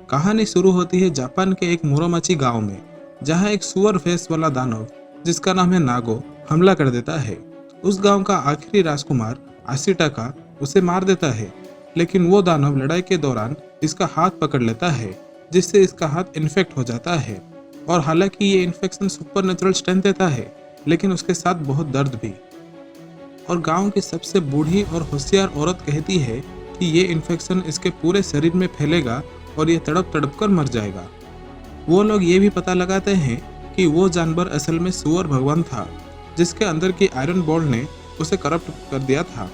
कहानी शुरू होती है जापान के एक मुरोमाची गांव में, जहां एक सुअर फेस वाला दानव जिसका नाम है नागो हमला कर देता है। उस गांव का आखिरी राजकुमार आशिटाका उसे मार देता है, लेकिन वो दानव लड़ाई के दौरान इसका हाथ पकड़ लेता है, जिससे इसका हाथ इन्फेक्ट हो जाता है। और हालांकि ये इन्फेक्शन सुपरनेचुरल स्ट्रेंथ देता है, लेकिन उसके साथ बहुत दर्द भी। और गांव की सबसे बूढ़ी और होशियार औरत कहती है कि ये इन्फेक्शन इसके पूरे शरीर में फैलेगा और ये तड़प तड़प कर मर जाएगा। वो लोग ये भी पता लगाते हैं कि वो जानवर असल में सुअर भगवान था, जिसके अंदर की आयरन बॉल ने उसे करप्ट कर दिया था।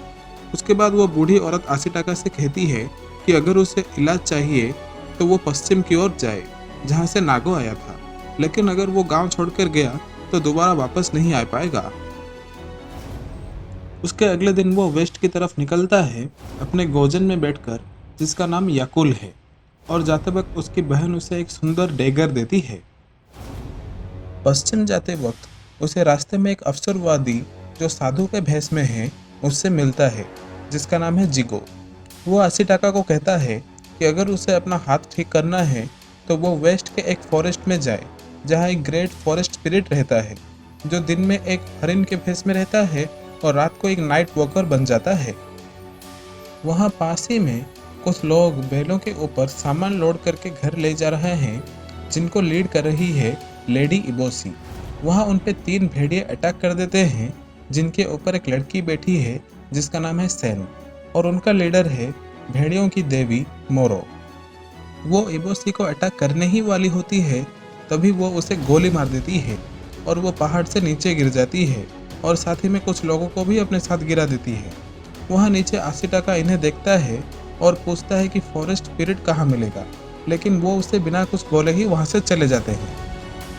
उसके बाद वो बूढ़ी औरत आशिटाका से कहती है कि अगर उसे इलाज चाहिए तो वो पश्चिम की ओर जाए, जहाँ से नागो आया था, लेकिन अगर वो गांव छोड़कर गया तो दोबारा वापस नहीं आ पाएगा। उसके अगले दिन वो वेस्ट की तरफ निकलता है अपने गोजन में बैठकर, जिसका नाम याकुल है। और जाते वक्त उसकी बहन उसे एक सुंदर डेगर देती है। पश्चिम जाते वक्त उसे रास्ते में एक अवसरवादी जो साधु के भेष में है उससे मिलता है, जिसका नाम है जिगो। वो आशिटाका को कहता है कि अगर उसे अपना हाथ ठीक करना है तो वो वेस्ट के एक फॉरेस्ट में जाए, जहाँ एक ग्रेट फॉरेस्ट स्पिरिट रहता है, जो दिन में एक हरिन के भेष में रहता है और रात को एक नाइट वॉकर बन जाता है। वहाँ पास ही में कुछ लोग बैलों के ऊपर सामान लोड करके घर ले जा रहे हैं, जिनको लीड कर रही है लेडी इबोसी। वहाँ उन पे 3 भेड़िए अटैक कर देते हैं, जिनके ऊपर एक लड़की बैठी है जिसका नाम है सैन, और उनका लीडर है भेड़ियों की देवी मोरो। वो इबोसी को अटैक करने ही वाली होती है, तभी वो उसे गोली मार देती है और वो पहाड़ से नीचे गिर जाती है, और साथ ही में कुछ लोगों को भी अपने साथ गिरा देती है। वहाँ नीचे आशिटाका इन्हें देखता है और पूछता है कि फॉरेस्ट स्पिरिट कहाँ मिलेगा, लेकिन वो उसे बिना कुछ बोले ही वहाँ से चले जाते हैं।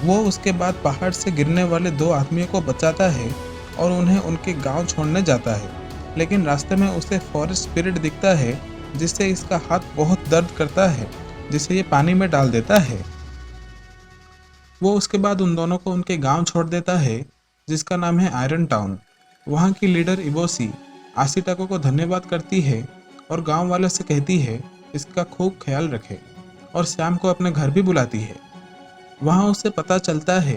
वो उसके बाद पहाड़ से गिरने वाले 2 आदमियों को बचाता है और उन्हें उनके गांव छोड़ने जाता है, लेकिन रास्ते में उसे फॉरेस्ट स्पिरिट दिखता है, जिससे इसका हाथ बहुत दर्द करता है, जिसे ये पानी में डाल देता है। वो उसके बाद उन दोनों को उनके गांव छोड़ देता है, जिसका नाम है आयरन टाउन। वहाँ की लीडर इबोसी आशिटाका को धन्यवाद करती है और गांव वालों से कहती है इसका खूब ख्याल रखे, और शाम को अपने घर भी बुलाती है। वहाँ उसे पता चलता है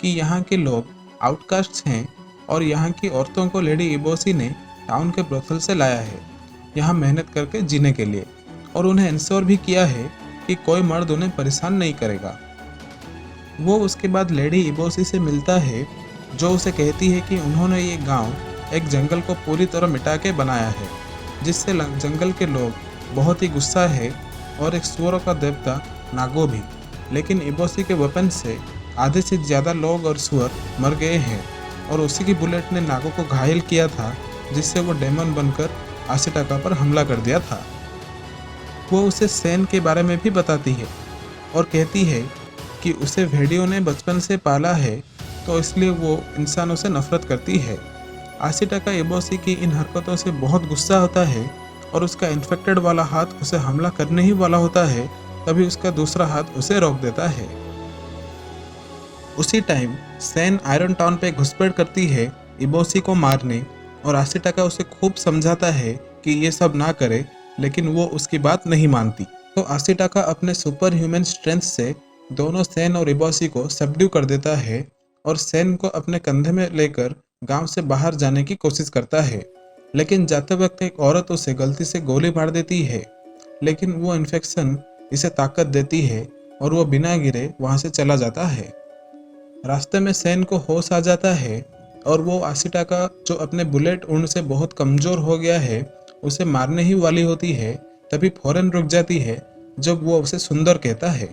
कि यहाँ के लोग आउटकास्ट हैं और यहाँ की औरतों को लेडी इबोसी ने टाउन के ब्रोथल से लाया है यहाँ मेहनत करके जीने के लिए, और उन्हें इंश्योर भी किया है कि कोई मर्द उन्हें परेशान नहीं करेगा। वो उसके बाद लेडी इबोसी से मिलता है, जो उसे कहती है कि उन्होंने ये गांव एक जंगल को पूरी तरह मिटा के बनाया है, जिससे जंगल के लोग बहुत ही गुस्सा है, और एक सुअरों का देवता नागो भी। लेकिन इबोसी के वेपन से आधे से ज़्यादा लोग और सुअर मर गए हैं, और उसी की बुलेट ने नागो को घायल किया था, जिससे वो डेमन बनकर आशिटाका पर हमला कर दिया था। वो उसे सैन के बारे में भी बताती है और कहती है कि उसे भेड़ियों ने बचपन से पाला है, तो इसलिए वो इंसानों से नफरत करती है। आशिटाका इबोसी की इन हरकतों से बहुत गुस्सा होता है और उसका इन्फेक्टेड वाला हाथ उसे हमला करने ही वाला होता है, तभी उसका दूसरा हाथ उसे रोक देता है। उसी टाइम सैन आयरन टाउन पे घुसपैठ करती है इबोसी को मारने, और आशिटाका उसे खूब समझाता है कि ये सब ना करे, लेकिन वो उसकी बात नहीं मानती। तो आशिटाका अपने सुपर ह्यूमन स्ट्रेंथ से दोनों सैन और इबोसी को सबड्यू कर देता है, और सैन को अपने कंधे में लेकर गांव से बाहर जाने की कोशिश करता है। लेकिन जाते वक्त एक औरत उसे गलती से गोली मार देती है, लेकिन वो इन्फेक्शन इसे ताकत देती है और वो बिना गिरे वहां से चला जाता है। रास्ते में सैन को होश आ जाता है और वो आशिटाका, जो अपने बुलेट उड़ से बहुत कमजोर हो गया है, उसे मारने ही वाली होती है, तभी फौरन रुक जाती है जब वो उसे सुंदर कहता है।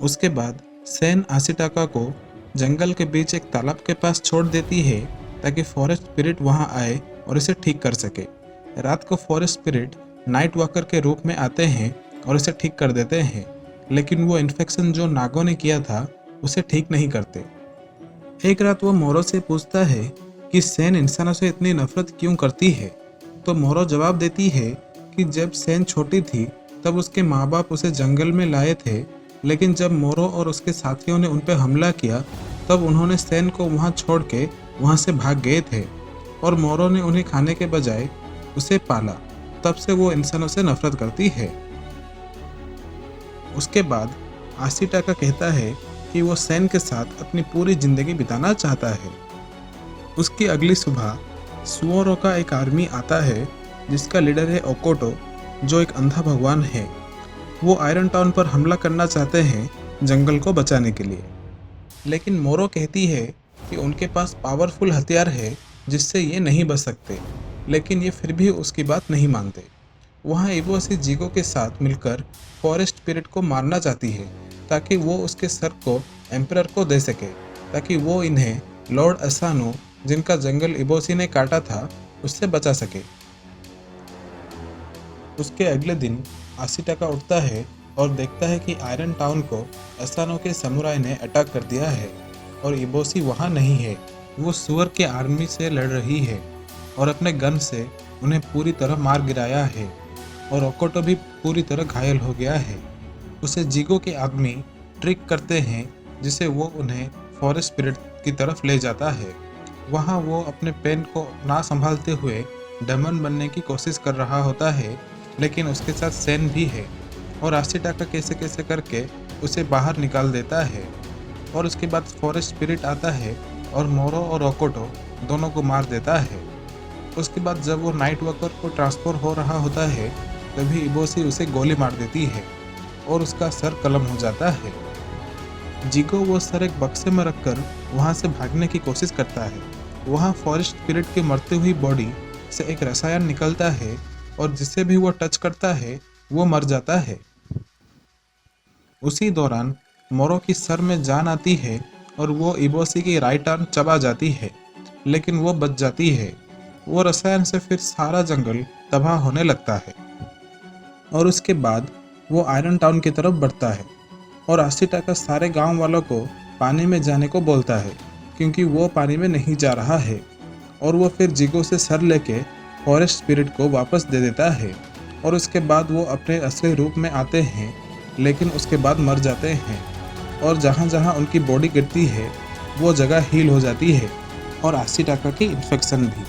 उसके बाद सैन आशिटाका को जंगल के बीच एक तालाब के पास छोड़ देती है, ताकि फॉरेस्ट स्पिरिट वहां आए और इसे ठीक कर सके। रात को फॉरेस्ट स्पिरिट नाइट वॉकर के रूप में आते हैं और इसे ठीक कर देते हैं, लेकिन वो इन्फेक्शन जो नागो ने किया था उसे ठीक नहीं करते। एक रात वो मोरो से पूछता है कि सैन इंसानों से इतनी नफरत क्यों करती है, तो मोरो जवाब देती है कि जब सैन छोटी थी तब उसके माँ बाप उसे जंगल में लाए थे, लेकिन जब मोरो और उसके साथियों ने उन पर हमला किया तब उन्होंने सैन को वहाँ छोड़ के वहाँ से भाग गए थे, और मोरो ने उन्हें खाने के बजाय उसे पाला। तब से वो इंसानों से नफरत करती है। उसके बाद आशिटाका कहता है कि वो सैन के साथ अपनी पूरी जिंदगी बिताना चाहता है। उसकी अगली सुबह सुओरो का एक आर्मी आता है जिसका लीडर है ओकोटो, जो एक अंधा भगवान है। वो आयरन टाउन पर हमला करना चाहते हैं जंगल को बचाने के लिए, लेकिन मोरो कहती है कि उनके पास पावरफुल हथियार है जिससे ये नहीं बच सकते, लेकिन ये फिर भी उसकी बात नहीं मानते। वहाँ इबोसी जिगो के साथ मिलकर फॉरेस्ट स्पिरिट को मारना चाहती है ताकि वो उसके सर को एम्परर को दे सके, ताकि वो इन्हें लॉर्ड असानो, जिनका जंगल इबोसी ने काटा था, उससे बचा सके। उसके अगले दिन आशिटाका उठता है और देखता है कि आयरन टाउन को असानो के समुराई ने अटैक कर दिया है और इबोसी वहाँ नहीं है। वो सुअर के आर्मी से लड़ रही है और अपने गन से उन्हें पूरी तरह मार गिराया है और ओकोटो भी पूरी तरह घायल हो गया है। उसे जिगो के आदमी ट्रिक करते हैं जिसे वो उन्हें फॉरेस्ट स्पिरिट की तरफ ले जाता है। वहाँ वो अपने पेन को ना संभालते हुए डेमन बनने की कोशिश कर रहा होता है, लेकिन उसके साथ सैन भी है और आशिटाका कैसे कैसे करके उसे बाहर निकाल देता है। और उसके बाद फॉरेस्ट स्पिरिट आता है और मोरो और ओकोटो दोनों को मार देता है। उसके बाद जब वो नाइट वॉकर को ट्रांसफर हो रहा होता है तभी इबोसी उसे गोली मार देती है और उसका सर कलम हो जाता है। जिगो वो सर एक बक्से में रखकर वहाँ से भागने की कोशिश करता है। वहाँ फॉरेस्ट स्पिरिट के मरते हुई बॉडी से एक रसायन निकलता है और जिसे भी वो टच करता है वो मर जाता है। उसी दौरान मोरो की सर में जान आती है और वो इबोसी की राइट आर्म चबा जाती है, लेकिन वो बच जाती है। वो रसायन से फिर सारा जंगल तबाह होने लगता है और उसके बाद वो आयरन टाउन की तरफ बढ़ता है और आशिटाका सारे गांव वालों को पानी में जाने को बोलता है क्योंकि वो पानी में नहीं जा रहा है। और वो फिर जिगो से सर लेके फॉरेस्ट स्पिरिट को वापस दे देता है और उसके बाद वो अपने असली रूप में आते हैं, लेकिन उसके बाद मर जाते हैं और जहाँ जहाँ उनकी बॉडी गिरती है वो जगह हील हो जाती है और आशिटाका की इन्फेक्शन भी।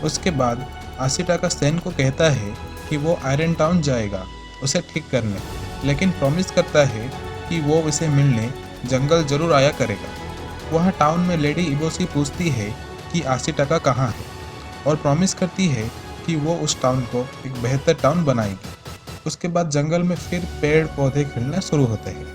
उसके बाद आशिटाका सैन को कहता है कि वो आयरन टाउन जाएगा उसे ठीक करने, लेकिन प्रॉमिस करता है कि वो उसे मिलने जंगल जरूर आया करेगा। वहाँ टाउन में लेडी इबोसी पूछती है कि आशिटाका कहाँ है और प्रॉमिस करती है कि वो उस टाउन को एक बेहतर टाउन बनाएगी। उसके बाद जंगल में फिर पेड़ पौधे खिलना शुरू होते हैं।